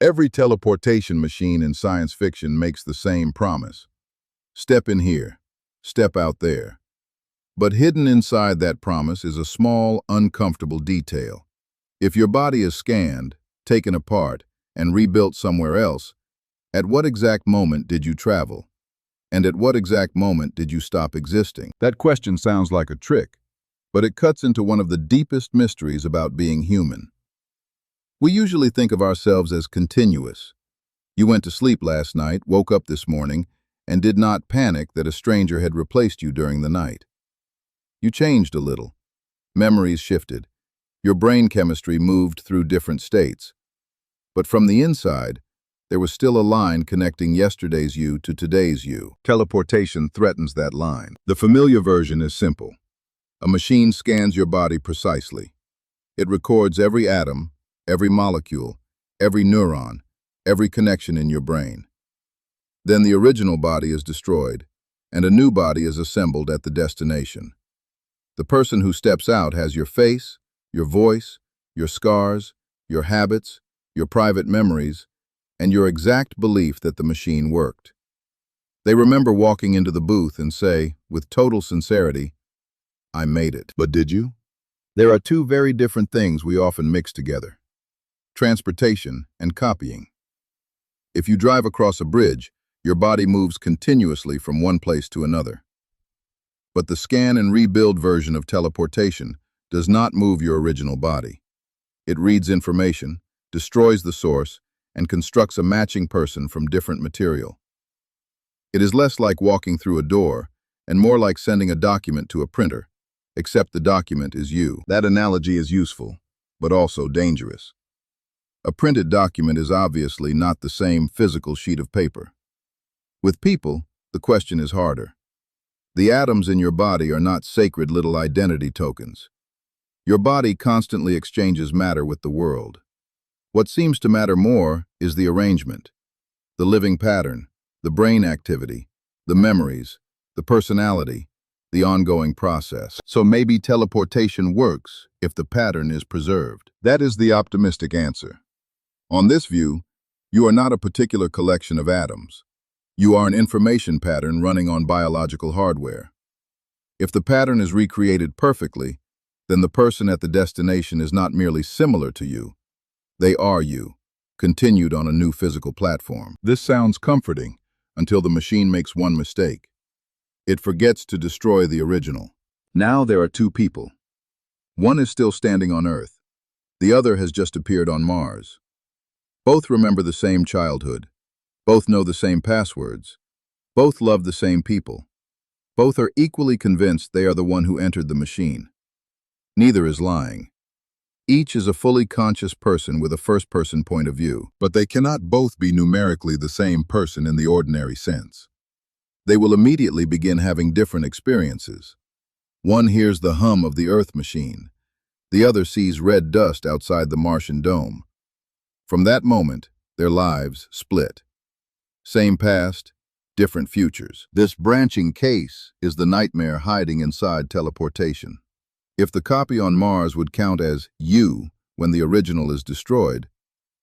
Every teleportation machine in science fiction makes the same promise. Step in here, step out there. But hidden inside that promise is a small, uncomfortable detail. If your body is scanned, taken apart, and rebuilt somewhere else, at what exact moment did you travel? And at what exact moment did you stop existing? That question sounds like a trick, but it cuts into one of the deepest mysteries about being human. We usually think of ourselves as continuous. You went to sleep last night, woke up this morning, and did not panic that a stranger had replaced you during the night. You changed a little. Memories shifted. Your brain chemistry moved through different states. But from the inside, there was still a line connecting yesterday's you to today's you. Teleportation threatens that line. The familiar version is simple. A machine scans your body precisely. It records every atom, every molecule, every neuron, every connection in your brain. Then the original body is destroyed, and a new body is assembled at the destination. The person who steps out has your face, your voice, your scars, your habits, your private memories, and your exact belief that the machine worked. They remember walking into the booth and say, with total sincerity, "I made it." But did you? There are two very different things we often mix together: transportation and copying. If you drive across a bridge, your body moves continuously from one place to another. But the scan and rebuild version of teleportation does not move your original body. It reads information, destroys the source, and constructs a matching person from different material. It is less like walking through a door and more like sending a document to a printer, except the document is you. That analogy is useful, but also dangerous. A printed document is obviously not the same physical sheet of paper. With people, the question is harder. The atoms in your body are not sacred little identity tokens. Your body constantly exchanges matter with the world. What seems to matter more is the arrangement, the living pattern, the brain activity, the memories, the personality, the ongoing process. So maybe teleportation works if the pattern is preserved. That is the optimistic answer. On this view, you are not a particular collection of atoms. You are an information pattern running on biological hardware. If the pattern is recreated perfectly, then the person at the destination is not merely similar to you. They are you, continued on a new physical platform. This sounds comforting until the machine makes one mistake. It forgets to destroy the original. Now there are two people. One is still standing on Earth. The other has just appeared on Mars. Both remember the same childhood. Both know the same passwords. Both love the same people. Both are equally convinced they are the one who entered the machine. Neither is lying. Each is a fully conscious person with a first-person point of view, but they cannot both be numerically the same person in the ordinary sense. They will immediately begin having different experiences. One hears the hum of the Earth machine. The other sees red dust outside the Martian dome. From that moment, their lives split. Same past, different futures. This branching case is the nightmare hiding inside teleportation. If the copy on Mars would count as you when the original is destroyed,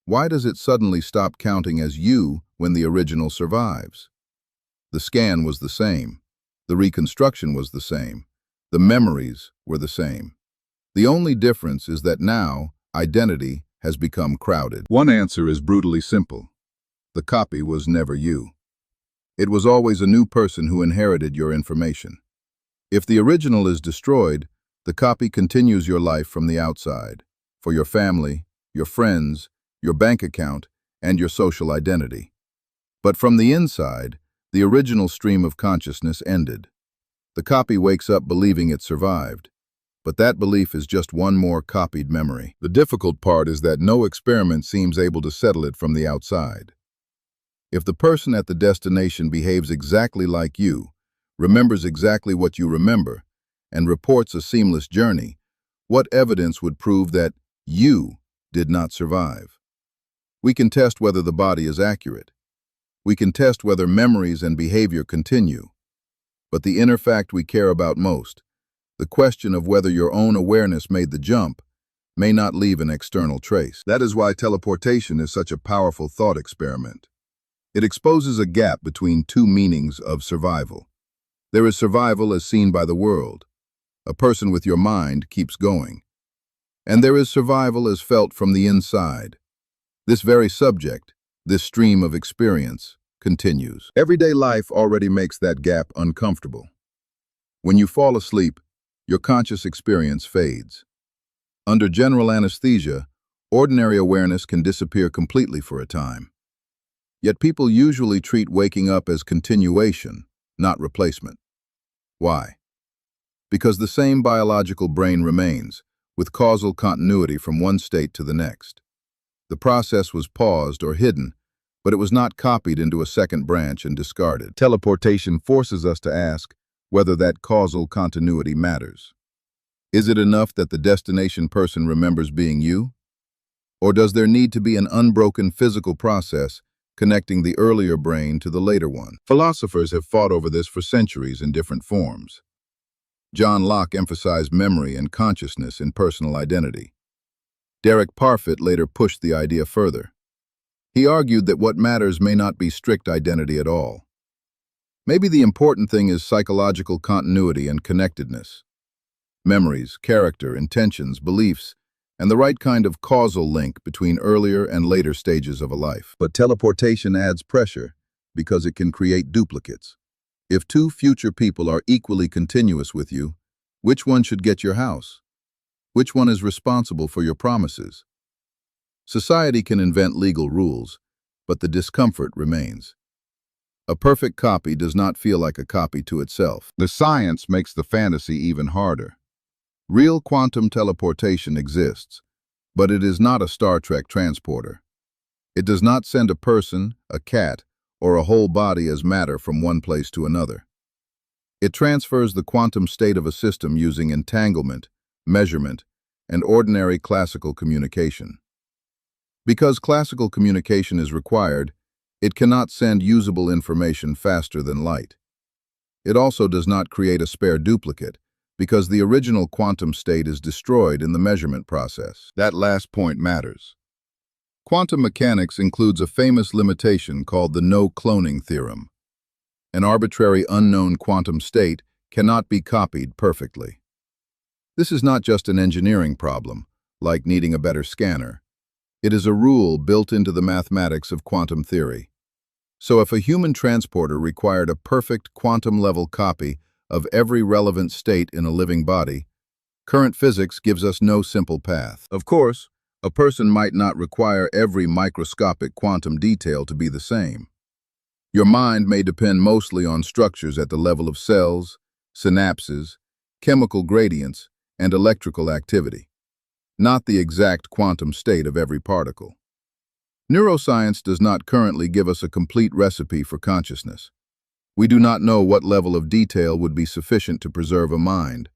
why does it suddenly stop counting as you when the original survives? The scan was the same. The reconstruction was the same. The memories were the same. The only difference is that now identity has become crowded. One answer is brutally simple. The copy was never you. It was always a new person who inherited your information. If the original is destroyed, the copy continues your life from the outside, for your family, your friends, your bank account, and your social identity. But from the inside, the original stream of consciousness ended. The copy wakes up believing it survived, but that belief is just one more copied memory. The difficult part is that no experiment seems able to settle it from the outside. If the person at the destination behaves exactly like you, remembers exactly what you remember, and reports a seamless journey, what evidence would prove that you did not survive? We can test whether the body is accurate. We can test whether memories and behavior continue. But the inner fact we care about most, the question of whether your own awareness made the jump, may not leave an external trace. That is why teleportation is such a powerful thought experiment. It exposes a gap between two meanings of survival. There is survival as seen by the world. A person with your mind keeps going. And there is survival as felt from the inside. This very subject, this stream of experience, continues. Everyday life already makes that gap uncomfortable. When you fall asleep, your conscious experience fades. Under general anesthesia, ordinary awareness can disappear completely for a time. Yet people usually treat waking up as continuation, not replacement. Why? Because the same biological brain remains, with causal continuity from one state to the next. The process was paused or hidden, but it was not copied into a second branch and discarded. Teleportation forces us to ask whether that causal continuity matters. Is it enough that the destination person remembers being you? Or does there need to be an unbroken physical process connecting the earlier brain to the later one? Philosophers have fought over this for centuries in different forms. John Locke emphasized memory and consciousness in personal identity. Derek Parfit later pushed the idea further. He argued that what matters may not be strict identity at all. Maybe the important thing is psychological continuity and connectedness. Memories, character, intentions, beliefs, and the right kind of causal link between earlier and later stages of a life. But teleportation adds pressure because it can create duplicates. If two future people are equally continuous with you, which one should get your house? Which one is responsible for your promises? Society can invent legal rules, but the discomfort remains. A perfect copy does not feel like a copy to itself. The science makes the fantasy even harder. Real quantum teleportation exists, but it is not a Star Trek transporter. It does not send a person, a cat, or a whole body as matter from one place to another. It transfers the quantum state of a system using entanglement, measurement, and ordinary classical communication. Because classical communication is required, it cannot send usable information faster than light. It also does not create a spare duplicate, because the original quantum state is destroyed in the measurement process. That last point matters. Quantum mechanics includes a famous limitation called the no-cloning theorem. An arbitrary unknown quantum state cannot be copied perfectly. This is not just an engineering problem, like needing a better scanner. It is a rule built into the mathematics of quantum theory. So if a human transporter required a perfect quantum-level copy of every relevant state in a living body, current physics gives us no simple path. Of course, a person might not require every microscopic quantum detail to be the same. Your mind may depend mostly on structures at the level of cells, synapses, chemical gradients, and electrical activity, not the exact quantum state of every particle. Neuroscience does not currently give us a complete recipe for consciousness. We do not know what level of detail would be sufficient to preserve a mind,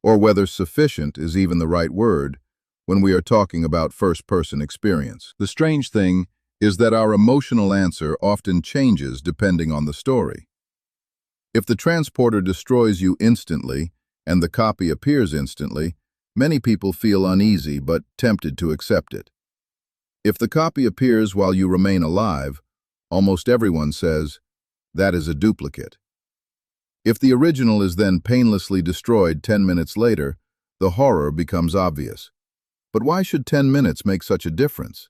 or whether sufficient is even the right word when we are talking about first-person experience. The strange thing is that our emotional answer often changes depending on the story. If the transporter destroys you instantly and the copy appears instantly, many people feel uneasy but tempted to accept it. If the copy appears while you remain alive, almost everyone says, "That is a duplicate." If the original is then painlessly destroyed 10 minutes later, the horror becomes obvious. But why should 10 minutes make such a difference?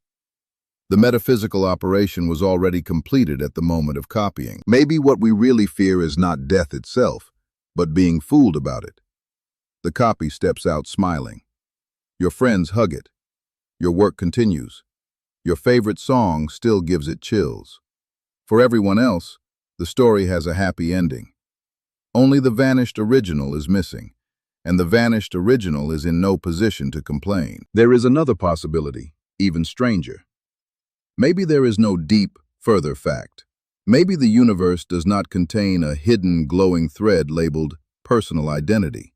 The metaphysical operation was already completed at the moment of copying. Maybe what we really fear is not death itself, but being fooled about it. The copy steps out smiling. Your friends hug it. Your work continues. Your favorite song still gives it chills. For everyone else, the story has a happy ending. Only the vanished original is missing, and the vanished original is in no position to complain. There is another possibility, even stranger. Maybe there is no deep, further fact. Maybe the universe does not contain a hidden, glowing thread labeled personal identity.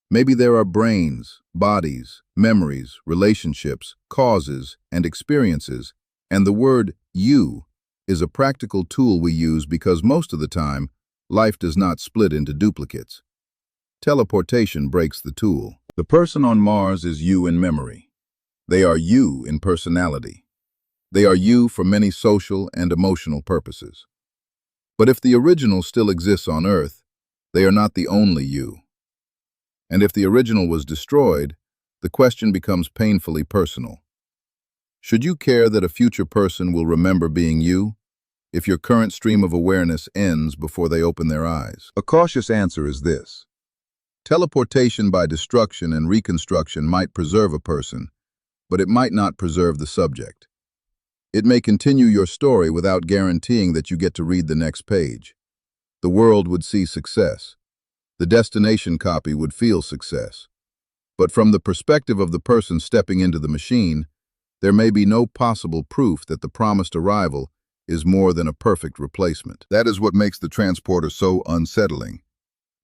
Maybe there are brains, bodies, memories, relationships, causes, and experiences, and the word "you" is a practical tool we use because most of the time, life does not split into duplicates. Teleportation breaks the tool. The person on Mars is you in memory. They are you in personality. They are you for many social and emotional purposes. But if the original still exists on Earth, they are not the only you. And if the original was destroyed, the question becomes painfully personal. Should you care that a future person will remember being you, if your current stream of awareness ends before they open their eyes? A cautious answer is this. Teleportation by destruction and reconstruction might preserve a person, but it might not preserve the subject. It may continue your story without guaranteeing that you get to read the next page. The world would see success. The destination copy would feel success. But from the perspective of the person stepping into the machine, there may be no possible proof that the promised arrival is more than a perfect replacement. That is what makes the transporter so unsettling.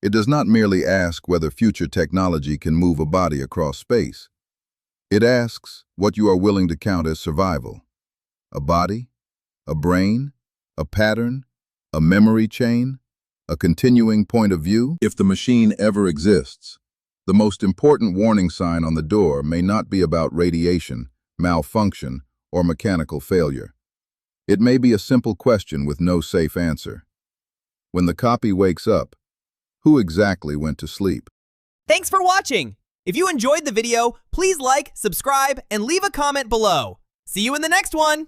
It does not merely ask whether future technology can move a body across space. It asks what you are willing to count as survival. A body? A brain? A pattern? A memory chain? A continuing point of view? If the machine ever exists, the most important warning sign on the door may not be about radiation, malfunction, or mechanical failure. It may be a simple question with no safe answer. When the copy wakes up, who exactly went to sleep? Thanks for watching! If you enjoyed the video, please like, subscribe, and leave a comment below. See you in the next one!